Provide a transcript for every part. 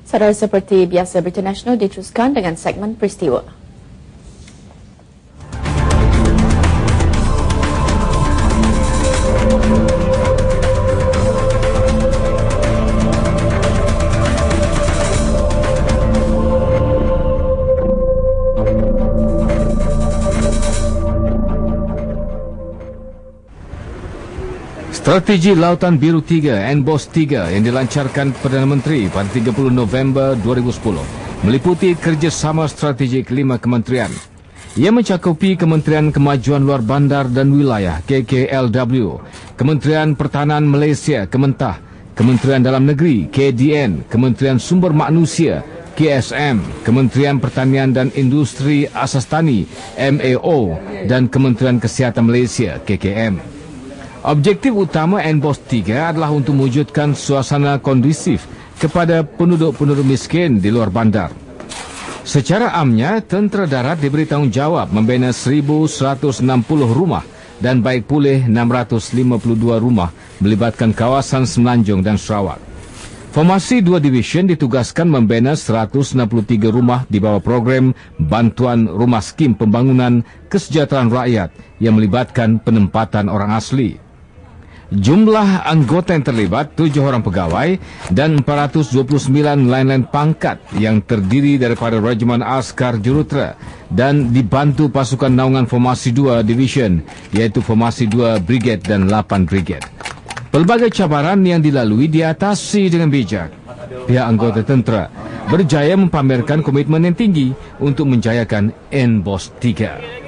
Saudara, seperti biasa, Berita Nasional diteruskan dengan segmen peristiwa. Strategi Lautan Biru 3 NBOS 3 yang dilancarkan Perdana Menteri pada 30 November 2010 meliputi kerjasama strategik 5 kementerian. Ia mencakupi Kementerian Kemajuan Luar Bandar dan Wilayah KKLW, Kementerian Pertahanan Malaysia Kementah, Kementerian Dalam Negeri KDN, Kementerian Sumber Manusia KSM, Kementerian Pertanian dan Industri Asas Tani MAO dan Kementerian Kesihatan Malaysia KKM. Objektif utama NBOS 3 adalah untuk mewujudkan suasana kondusif kepada penduduk-penduduk miskin di luar bandar. Secara amnya, tentera darat diberi tanggungjawab membina 1,160 rumah dan baik pulih 652 rumah melibatkan kawasan Semenanjung dan Sarawak. Formasi 2 Division ditugaskan membina 163 rumah di bawah program Bantuan Rumah Skim Pembangunan Kesejahteraan Rakyat yang melibatkan penempatan orang asli. Jumlah anggota yang terlibat 7 orang pegawai dan 429 lain-lain pangkat yang terdiri daripada Regimen Askar Jurutera dan dibantu pasukan naungan Formasi 2 Division iaitu Formasi 2 Brigade dan 8 Brigade. Pelbagai cabaran yang dilalui diatasi dengan bijak. Pihak anggota tentera berjaya mempamerkan komitmen yang tinggi untuk menjayakan NBOS 3.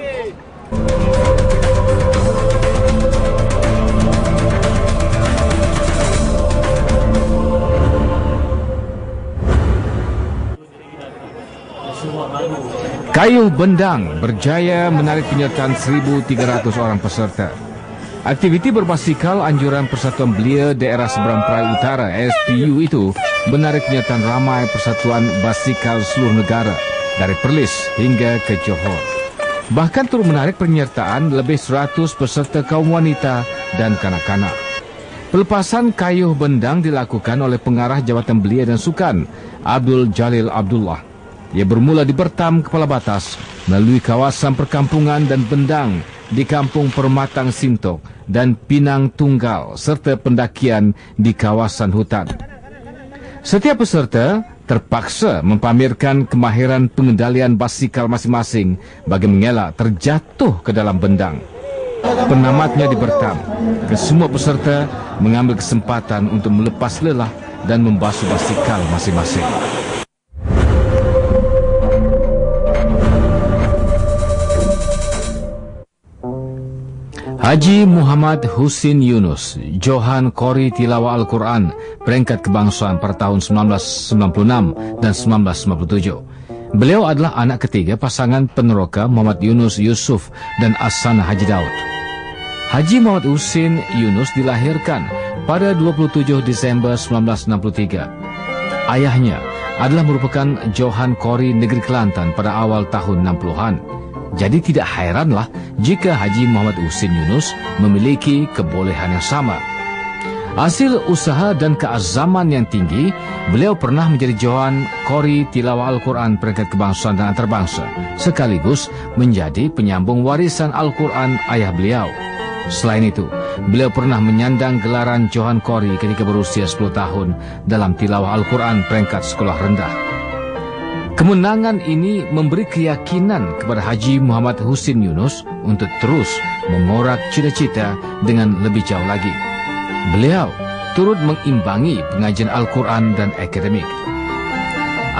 Kayuh Bendang berjaya menarik penyertaan 1,300 orang peserta. Aktiviti berbasikal anjuran Persatuan Belia Daerah Seberang Perai Utara SPU itu menarik penyertaan ramai persatuan basikal seluruh negara dari Perlis hingga ke Johor. Bahkan turut menarik penyertaan lebih 100 peserta kaum wanita dan kanak-kanak. Pelepasan Kayuh Bendang dilakukan oleh Pengarah Jabatan Belia dan Sukan Abdul Jalil Abdullah. Ia bermula di Bertam Kepala Batas, melalui kawasan perkampungan dan bendang di Kampung Permatang Sintok dan Pinang Tunggal serta pendakian di kawasan hutan. Setiap peserta terpaksa mempamerkan kemahiran pengendalian basikal masing-masing bagi mengelak terjatuh ke dalam bendang. Penamatnya di Bertam, kesemua peserta mengambil kesempatan untuk melepas lelah dan membasuh basikal masing-masing. Haji Muhammad Husin Yunus, Johan Qori Tilawah Al-Quran, peringkat kebangsaan pada tahun 1996 dan 1997. Beliau adalah anak ketiga pasangan peneroka Muhammad Yunus Yusuf dan Asana Haji Daud. Haji Muhammad Husin Yunus dilahirkan pada 27 Desember 1963. Ayahnya adalah merupakan Johan Qori Negeri Kelantan pada awal tahun 60-an. Jadi tidak heranlah jika Haji Muhammad Husin Yunus memiliki kebolehan yang sama. Hasil usaha dan keazaman yang tinggi, beliau pernah menjadi Johan Qori Tilawah Al-Quran peringkat kebangsaan dan antarabangsa, sekaligus menjadi penyambung warisan Al-Quran ayah beliau. Selain itu, beliau pernah menyandang gelaran Johan Qori ketika berusia 10 tahun dalam tilawah Al-Quran peringkat sekolah rendah. Kemenangan ini memberi keyakinan kepada Haji Muhammad Husin Yunus untuk terus mengorak cita-cita dengan lebih jauh lagi. Beliau turut mengimbangi pengajian Al-Quran dan akademik.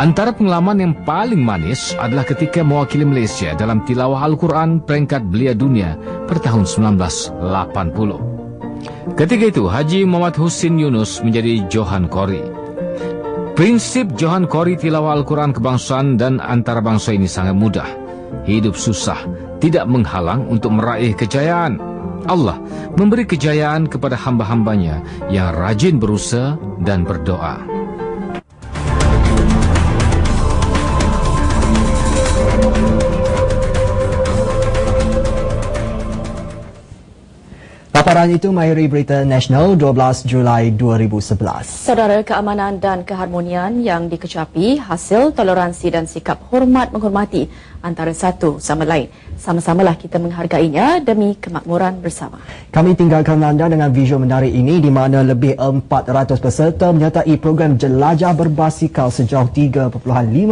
Antara pengalaman yang paling manis adalah ketika mewakili Malaysia dalam tilawah Al-Quran peringkat belia dunia pada tahun 1980. Ketika itu, Haji Muhammad Husin Yunus menjadi Johan Qori. Prinsip Johan Qori Tilawah Al-Quran kebangsaan dan antarabangsa ini sangat mudah. Hidup susah tidak menghalang untuk meraih kejayaan. Allah memberi kejayaan kepada hamba-hambanya yang rajin berusaha dan berdoa. Paparan Siaran itu mengakhiri Berita Nasional 12 Julai 2011. Saudara, keamanan dan keharmonian yang dikecapi hasil toleransi dan sikap hormat menghormati antara satu sama lain. Sama-samalah kita menghargainya demi kemakmuran bersama. Kami tinggalkan anda dengan visual menarik ini di mana lebih 400 peserta menyertai program jelajah berbasikal sejauh 3.5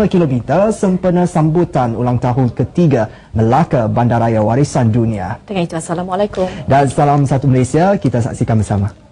km sempena sambutan ulang tahun ketiga Melaka Bandaraya Warisan Dunia. Dengan itu, Assalamualaikum. Dan salam satu Malaysia, kita saksikan bersama.